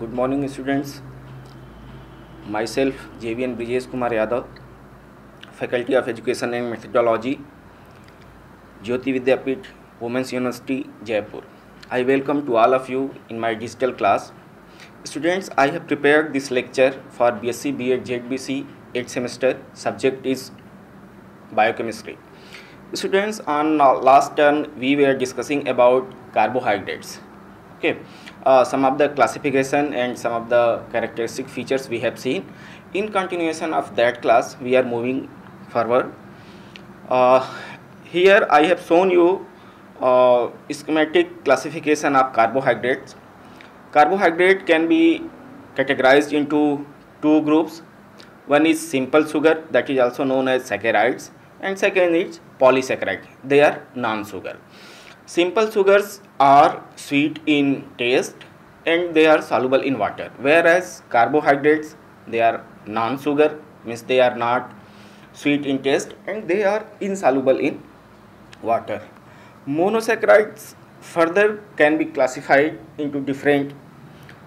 Good morning, students. Myself, JVN Brijesh Kumar Yadav, Faculty of Education and Methodology, Jyoti Vidyapeeth, Women's University, Jaipur. I welcome to all of you in my digital class. Students, I have prepared this lecture for BSc B.Ed ZBC 8th semester. Subject is Biochemistry. Students, on last term we were discussing about carbohydrates. Okay, some of the classification and some of the characteristic features we have seen. In continuation of that class, we are moving forward. Here I have shown you schematic classification of carbohydrates. Carbohydrate can be categorized into two groups. One is simple sugar, that is also known as saccharides, and second is polysaccharide. They are non-sugar. Simple sugars are sweet in taste and they are soluble in water, whereas carbohydrates, they are non-sugar, means they are not sweet in taste and they are insoluble in water. Monosaccharides further can be classified into different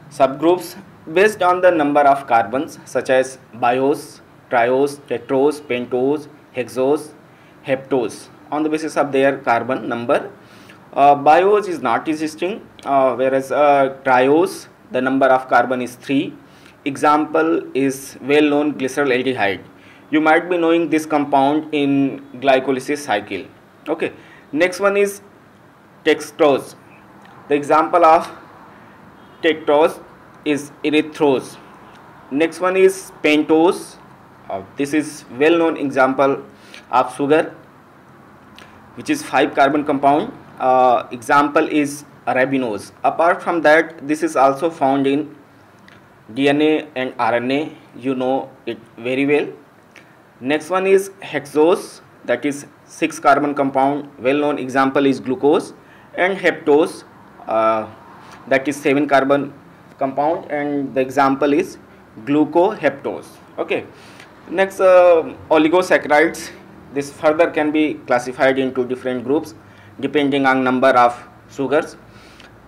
subgroups based on the number of carbons, such as biose, triose, tetrose, pentose, hexose, heptose, on the basis of their carbon number. Biose is not existing, whereas triose, the number of carbon is 3. Example is well known glyceraldehyde. You might be knowing this compound in glycolysis cycle. Okay. Next one is dextrose. The example of dextrose is erythrose. Next one is pentose. This is well known example of sugar, which is 5 carbon compound. Example is arabinose. Apart from that, this is also found in DNA and RNA. You know it very well. Next one is hexose, that is 6 carbon compound. Well known example is glucose, and heptose, that is 7 carbon compound, and the example is glucoheptose. Okay. Next, oligosaccharides. This further can be classified into different groups depending on number of sugars,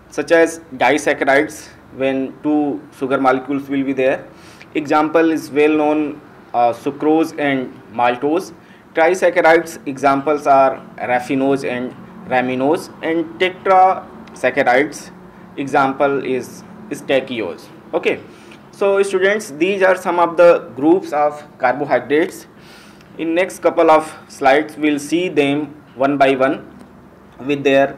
such as disaccharides, when 2 sugar molecules will be there. Example is well known sucrose and maltose. Trisaccharides examples are raffinose and raminose, and tetrasaccharides example is stachyose. Okay, so students, these are some of the groups of carbohydrates. In next couple of slides we'll see them one by one with their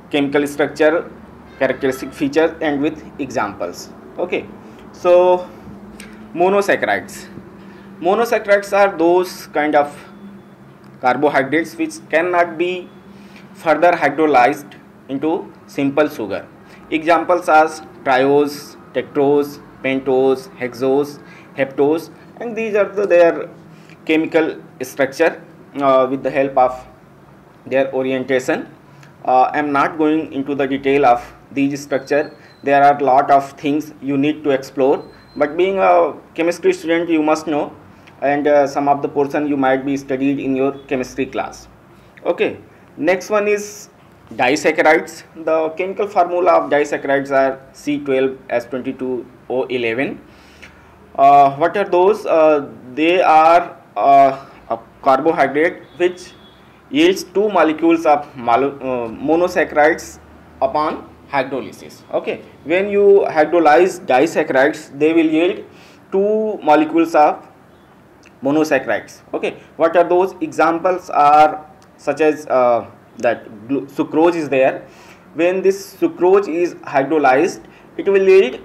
chemical structure, characteristic features, and with examples. Okay, so monosaccharides. Monosaccharides are those kind of carbohydrates which cannot be further hydrolyzed into simple sugar. Examples are triose, dextrose, pentose, hexose, heptose, and these are their chemical structure with the help of their orientation. I am not going into the detail of these structure. There are a lot of things you need to explore, but being a chemistry student you must know, and some of the portion you might be studied in your chemistry class. Okay, next one is disaccharides. The chemical formula of disaccharides are C12H22O11. What are those? They are a carbohydrate which yields 2 molecules of monosaccharides upon hydrolysis. Okay, when you hydrolyze disaccharides, they will yield 2 molecules of monosaccharides. Okay, what are those? Examples are such as that sucrose is there. When this sucrose is hydrolyzed, it will yield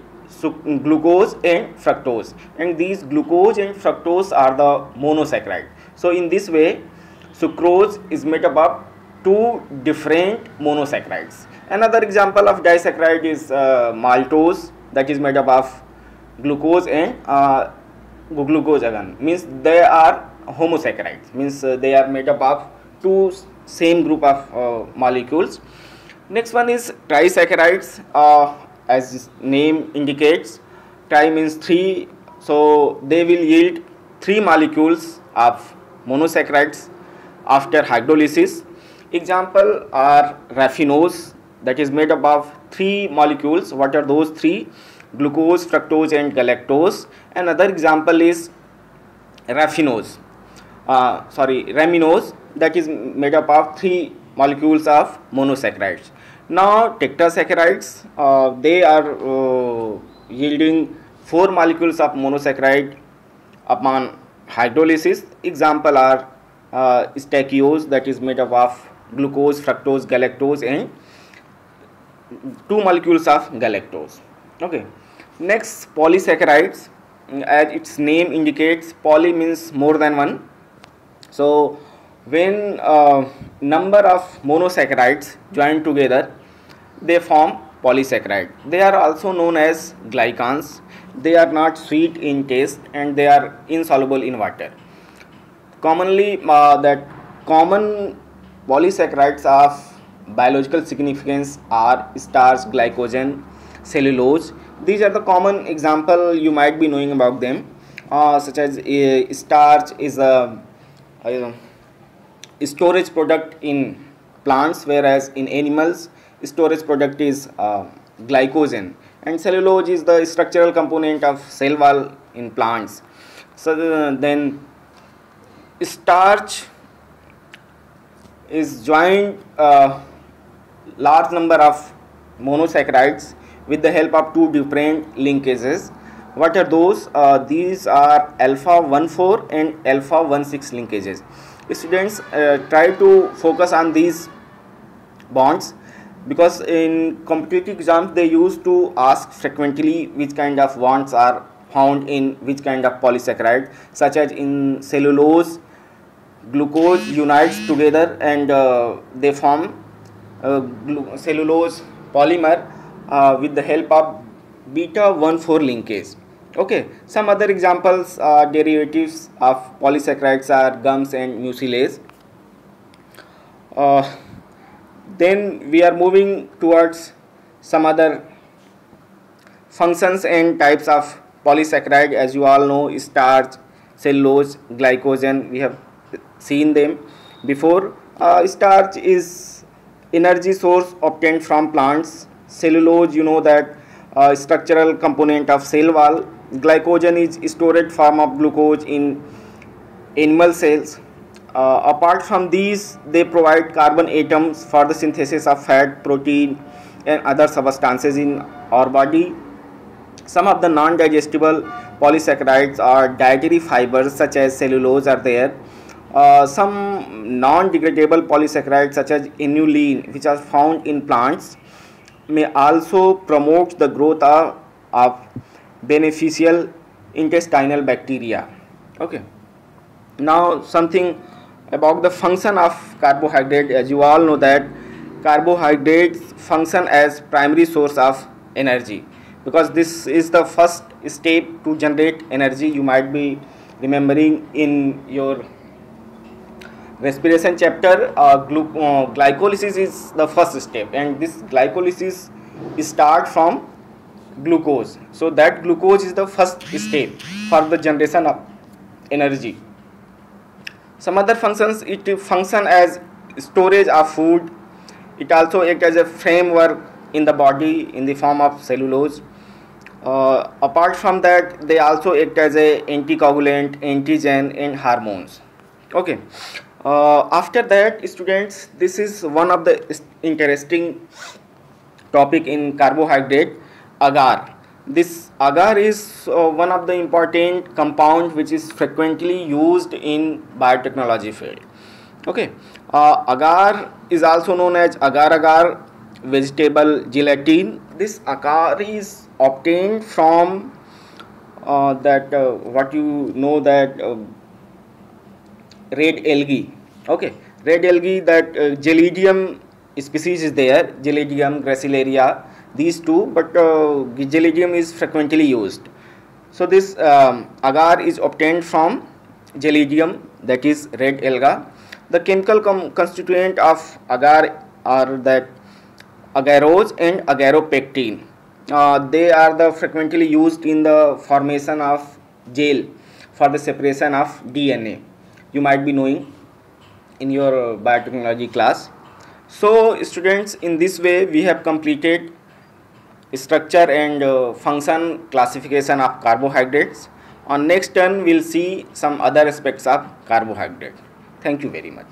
glucose and fructose, and these glucose and fructose are the monosaccharide. So in this way, sucrose is made up of 2 different monosaccharides. Another example of disaccharide is maltose, that is made up of glucose and glucose again, means they are homosaccharides, means they are made up of 2 same group of molecules. Next one is trisaccharides. As its name indicates, tri means 3, so they will yield 3 molecules of monosaccharides after hydrolysis. Example are raffinose, that is made up of 3 molecules. What are those 3? glucose, fructose and galactose. Another example is raffinose, raminose, that is made up of 3 molecules of monosaccharides. Now tetrasaccharides, they are yielding 4 molecules of monosaccharide upon hydrolysis. Example are stachyose, that is made up of glucose, fructose, galactose and 2 molecules of galactose. Okay. Next, polysaccharides. As its name indicates, poly means more than one. So when number of monosaccharides join together, they form polysaccharide. They are also known as glycans. They are not sweet in taste and they are insoluble in water. Commonly, that common polysaccharides of biological significance are starch, glycogen, cellulose. These are the common example you might be knowing about them, such as starch is a storage product in plants, whereas in animals storage product is glycogen, and cellulose is the structural component of cell wall in plants. So then starch is joined large number of monosaccharides with the help of 2 different linkages. What are those? These are alpha 1,4 and alpha 1,6 linkages. Students, try to focus on these bonds, because in competitive exams they used to ask frequently which kind of bonds are found in which kind of polysaccharide, such as in cellulose, glucose unites together and they form cellulose polymer with the help of beta 1,4 linkage. Okay, some other examples derivatives of polysaccharides are gums and mucilase. Then we are moving towards some other functions and types of polysaccharide. As you all know, starch, cellulose, glycogen, we have seen them before. Starch is energy source obtained from plants. Cellulose, you know that structural component of cell wall. Glycogen is storage form of glucose in animal cells. Apart from these, they provide carbon atoms for the synthesis of fat, protein and other substances in our body. Some of the non-digestible polysaccharides are dietary fibers such as cellulose are there. Some non-degradable polysaccharides such as inulin, which are found in plants, may also promote the growth of beneficial intestinal bacteria. Okay. Now something about the function of carbohydrate. As you all know that carbohydrates function as primary source of energy, because this is the first step to generate energy. You might be remembering in your respiration chapter, glycolysis is the first step, and this glycolysis start from glucose. So that glucose is the first step for the generation of energy. Some other functions, it function as storage of food. It also acts as a framework in the body in the form of cellulose. Apart from that, they also act as a anticoagulant, antigen and hormones. Okay. After that, students, this is one of the interesting topic in carbohydrate, agar. This agar is one of the important compound which is frequently used in biotechnology field. Okay, agar is also known as agar-agar vegetable gelatin. This agar is obtained from what you know that red algae. Okay, red algae, that Gelidium species is there, Gelidium, Gracilaria, these two, but Gelidium is frequently used. So this agar is obtained from Gelidium, that is red alga. The chemical constituent of agar are that agarose and agaropectin. They are the frequently used in the formation of gel for the separation of DNA. You might be knowing in your biotechnology class. So students, in this way we have completed structure and function classification of carbohydrates. On next turn, we'll see some other aspects of carbohydrate. Thank you very much.